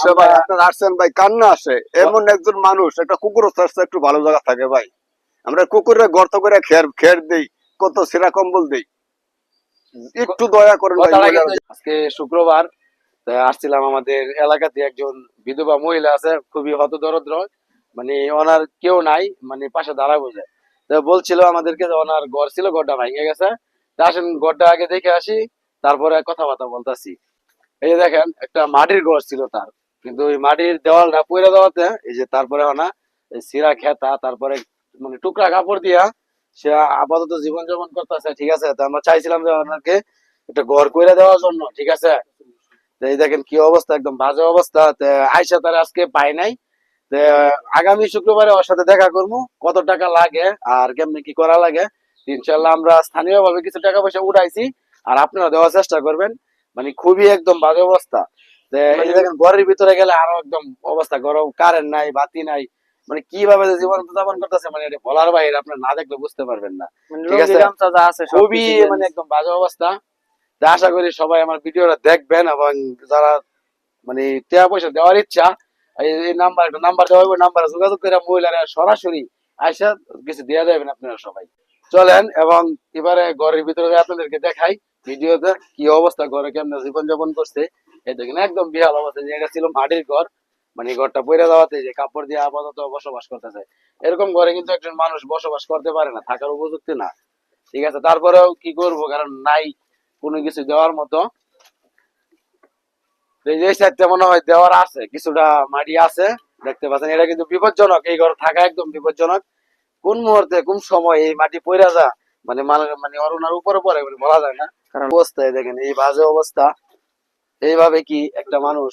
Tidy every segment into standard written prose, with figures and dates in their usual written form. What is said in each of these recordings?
আসে ভাই, আপনার আসছেন ভাই, কান্না আসে। এমন একজন মানুষ, একটা কুকুর চাচ্ছে একটু ভালো জায়গা থাকে ভাই। আমরা কুকুরে গর্ত করে খের দেই, কত সেরা কম্বল দেই, একটু দয়া করেন ভাই। কথাটা কিন্তু আজকে শুক্রবার, তাই আসছিলাম আমাদের এলাকাতে একজন বিধবা মহিলা আছে, খুবই হতদরিদ্র, মানে ওনার কেউ নাই, মানে পাশে দাঁড়াবো যায়। তো বলছিল আমাদেরকে যে ওনার ঘর ছিল, ঘরটা ভেঙে গেছে। তা আসেন ঘরটা আগে দেখে আসি, তারপরে কথাবার্তা বলতেছি। এই যে দেখেন, একটা মাটির ঘর ছিল তার, কিন্তু ওই মাটির দেওয়ালটা পইরা দেওয়াতে এই যে তারপরে না সিরা খেতা, তারপরে মানে টুকরা কাপড় দিয়া সে আপাতত জীবন যাপন করতেছে। ঠিক আছে, তো আমরা চাইছিলাম যে ওনাকে একটা ঘর কইরা দেওয়ার জন্য। ঠিক আছে, তো এই দেখেন কি অবস্থা, একদম বাজে অবস্থা। তো আইসা তার আজকে পাই নাই। তো আগামী শুক্রবারে ওর সাথে দেখা করবো, কত টাকা লাগে আর কেমনি কি করা লাগে। ইনশাল্লাহ আমরা স্থানীয় ভাবে কিছু টাকা পয়সা উঠাইছি, আর আপনারা দেওয়ার চেষ্টা করবেন। মানে খুবই একদম বাজে অবস্থা। তো এই যে দেখেন ঘরের ভিতরে গেলে আরো একদম অবস্থা গরম, কারেন্ট নাই, বাতি নাই, মানে কিভাবে যে জীবন যাপন করতেছে, মানে এটা বলার বাইরে, আপনার না দেখলে বুঝতে পারবেন না। ঠিক আছে, খুবই মানে একদম বাজে অবস্থা। তো আশা করি সবাই আমার ভিডিওটা দেখবেন, এবং যারা মানে টাকা পয়সা দেওয়ার ইচ্ছা, এই নাম্বার, একটা নাম্বার দেওয়া হবে, নাম্বারে যোগাযোগ করে মহিলারা সরাসরি আইসা কিছু দেওয়া যাবেন আপনারা সবাই। চলেন, এবং এবারে ঘরের ভিতরে আপনাদেরকে দেখাই ভিডিওতে কি অবস্থা, ঘরে কেমন জীবন যাপন করছে। এই দেখেন একদম বিহাল অবস্থা, যেটা ছিল মাটির ঘর, মানে ঘরটা পইরা দেওয়াতে যে কাপড় দিয়ে আপাতত বসবাস করতেছে। এরকম ঘরে কিন্তু একজন মানুষ বসবাস করতে পারে না, থাকার উপযুক্ত না। ঠিক আছে, তারপরেও কি করব, কারণ নাই কোনো কিছু দেওয়ার মতো। এই যে সাইডটা মনে হয় দেওয়ার আছে, কিছুটা মাটি আছে, দেখতে পাচ্ছেন। এটা কিন্তু বিপজ্জনক, এই ঘর থাকা একদম বিপজ্জনক। কোন মুহূর্তে কোন সময় এই মাটি পইরা যা, মানে মানে অরুণার উপরে পড়ে বলা যায় না। কারণ অবস্থায় দেখেন এই বাজে অবস্থা, এইভাবে কি একটা মানুষ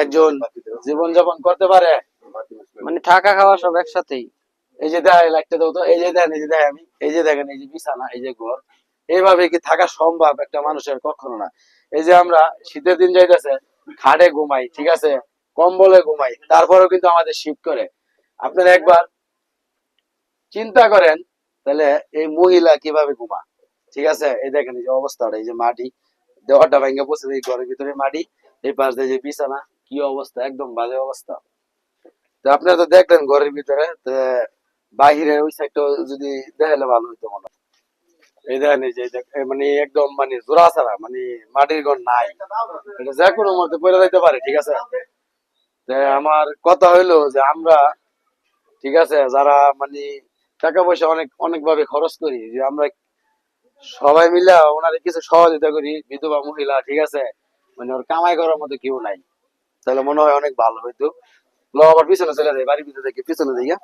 একজন জীবন যাপন করতে পারে? মানে থাকা খাওয়া সব একসাথেই। এই যে দেয় লাইটটা দাও তো, এই যে দেন, এই যে দেয় আমি, এই যে দেখেন, এই যে বিছানা, এই যে ঘর, এইভাবে কি থাকা সম্ভব একটা মানুষের? কখনো না। এই যে আমরা শীতের দিন যাইতেছে, খাটে ঘুমাই, ঠিক আছে, কম্বলে ঘুমাই, তারপরেও কিন্তু আমাদের শীত করে। আপনারা একবার চিন্তা করেন, তাহলে এই মহিলা কিভাবে ঘুমা? ঠিক আছে, এই দেখেন এই যে অবস্থাটা, এই যে মাটি, দেওয়ারটা ভেঙে পড়ছে, এই ঘরের ভিতরে মাটি, এই পাশ দিয়ে যে বিছানা, কি অবস্থা, একদম বাজে অবস্থা। তো আপনারা তো দেখলেন ঘরের ভিতরে, বাহিরে ওই সাইডটা যদি দেখালে ভালো হইতো মনে হয়। এই দেখেন, এই যে মানে একদম মানে জোড়া ছাড়া, মানে মাটির ঘর নাই, এটা যে কোনো মধ্যে পড়ে যাইতে পারে। ঠিক আছে, আমার কথা হইলো যে আমরা, ঠিক আছে, যারা মানে টাকা পয়সা অনেক অনেক ভাবে খরচ করি, যে আমরা সবাই মিলে ওনারে কিছু সহযোগিতা করি, বিধবা মহিলা, ঠিক আছে, মানে ওর কামাই করার মতো কেউ নাই, তাহলে মনে হয় অনেক ভালো হইতো। লো আবার পিছনে চলে যায়, বাড়ির ভিতরে থেকে পিছনে দিকে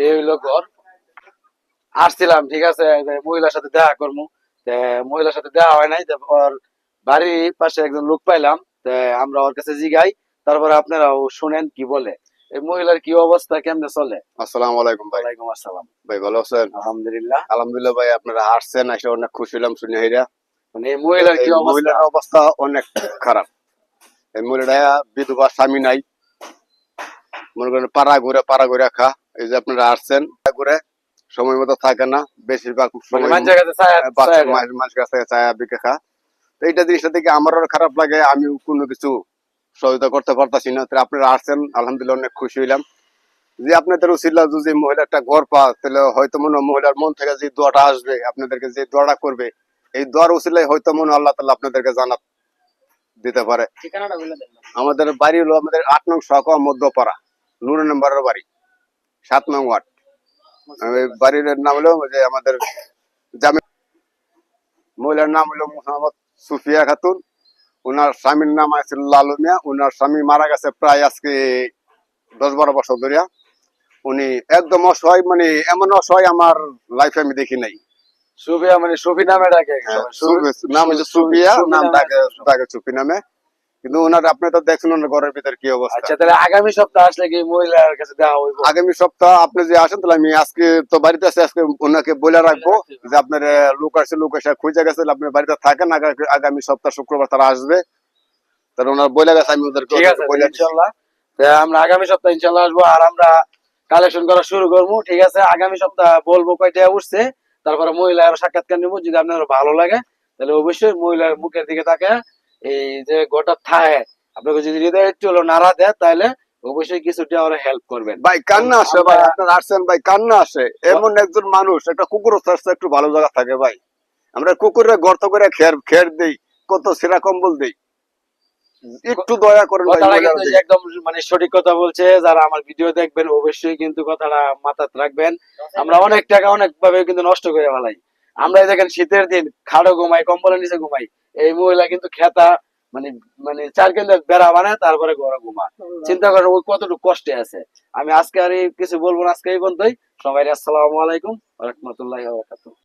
এই হইলো ঘর। আসছিলাম, ঠিক আছে, মহিলার সাথে দেখা করবো। মহিলার সাথে দেখা হয় নাই, ওর বাড়ির পাশে একজন লোক পাইলাম, আমরা ওর কাছে জিগাই, তারপরে আপনারাও শুনেন কি বলে, এই মহিলার কি অবস্থা, কেমনে চলে। আসসালামু আলাইকুম ভাই। ওয়ালাইকুম আসসালাম। ভাই ভালো আছেন? আলহামদুলিল্লাহ। আলহামদুলিল্লাহ ভাই, আপনারা আসছেন, এসে অনেক খুশি হলাম শুনে হইরা। মানে এই মহিলার এই কি অবস্থা? মহিলার অবস্থা অনেক খারাপ। এই মহিলাটা বিধবা, স্বামী নাই, মনে করেন পাড়া ঘুরে খা। এই যে আপনারা আসছেন, ঘুরে সময় মতো থাকে না, বেশিরভাগ মানে সময় মানুষের কাছে মানুষের কাছে চায়া বিকে খা। তো এইটা জিনিসটা দেখে আমারও খারাপ লাগে, আমি কোনো কিছু সহযোগিতা করতে পারতাছি না। তো আপনারা আসছেন, আলহামদুলিল্লাহ অনেক খুশি হইলাম। যে আপনাদের উচিলা যদি মহিলা একটা ঘর পা, তাহলে হয়তো মনে মহিলার মন থেকে যে দোয়াটা আসবে, আপনাদেরকে যে দোয়াটা করবে, এই দোয়ার উচিলায় হয়তো মনে আল্লাহ তাআলা আপনাদেরকে জান্নাত দিতে পারে। ঠিকানাটা বলে দেন। আমাদের বাড়ি হলো আমাদের 8 নং সহকা মধ্যপাড়া, নূর নম্বরের বাড়ি, 7 নং ওয়ার্ড। বাড়ির নাম হলো যে আমাদের জামে, মহিলার নাম হলো মোহাম্মদ সুফিয়া খাতুন। ওনার স্বামীর নাম আছে লালু মিয়া। ওনার স্বামী মারা গেছে প্রায় আজকে 10-12 বছর ধরে। উনি একদম অসহায়, মানে এমন অসহায় আমার লাইফে আমি দেখি নাই। সুফিয়া মানে সুফি নামে ডাকে, নাম হচ্ছে সুফিয়া, নাম ডাকে সুফি নামে। কিন্তু ওনার, আপনি তো দেখছেন ওনার ঘরের ভিতরে কি অবস্থা। আচ্ছা, তাহলে আগামী সপ্তাহ আসলে কি মহিলার কাছে দেওয়া হইব? আগামী সপ্তাহ আপনি যে আসেন, তাহলে আমি আজকে তো বাড়িতে আছি, আজকে ওনাকে বলে রাখবো যে আপনার লোক আসছে, লোক এসে খুঁজে গেছে, আপনার বাড়িতে থাকেন। আগামী সপ্তাহ শুক্রবার তারা আসবে, তাহলে ওনার বলে গেছে, আমি ওদেরকে বলে ইনশাল্লাহ। আমরা আগামী সপ্তাহ ইনশাল্লাহ আসবো, আর আমরা কালেকশন করা শুরু করবো। ঠিক আছে, আগামী সপ্তাহ বলবো কয়টা উঠছে, তারপরে মহিলার সাক্ষাৎকার নিবো। যদি আপনার ভালো লাগে, তাহলে অবশ্যই মহিলার মুখের দিকে তাকে এই যে গোটা থায় আপনাকে যদি হৃদয় একটু হলো নাড়া দেয় তাহলে অবশ্যই কিছুটা ওরা হেল্প করবেন। ভাই কান্না আসে আমরা- ভাই, আপনার আসছেন ভাই কান্না আসে। এমন একজন মানুষ, একটা কুকুর চাচ্ছে একটু ভালো জায়গা থাকে ভাই। আমরা কুকুরে গর্ত করে খের দেই, কত সেরা কম্বল দেই। একটু দয়া করেন ভাই কথাটা মহিলার কিন্তু যে দিকে। একদম মানে সঠিক কথা বলছে, যারা আমার ভিডিও দেখবেন অবশ্যই কিন্তু কথাটা মাথায় রাখবেন। আমরা অনেক টাকা অনেক ভাবে কিন্তু নষ্ট করে ফেলাই। আমরা এই দেখেন শীতের দিন খাড়ো ঘুমাই, কম্বলের নিচে ঘুমাই, এই মহিলা কিন্তু খেতা মানে মানে চার কেন্দ্রের বেড়া বানায় তারপরে ঘরে ঘুমা। চিন্তা করেন ওই কতটুকু কষ্টে আছে। আমি আজকে আর এই কিছু বলবো না, আজকে এই পর্যন্তই। সবাই আসসালামু আলাইকুম ওয়া রাহমাতুল্লাহি ওয়া বারাকাতুহু।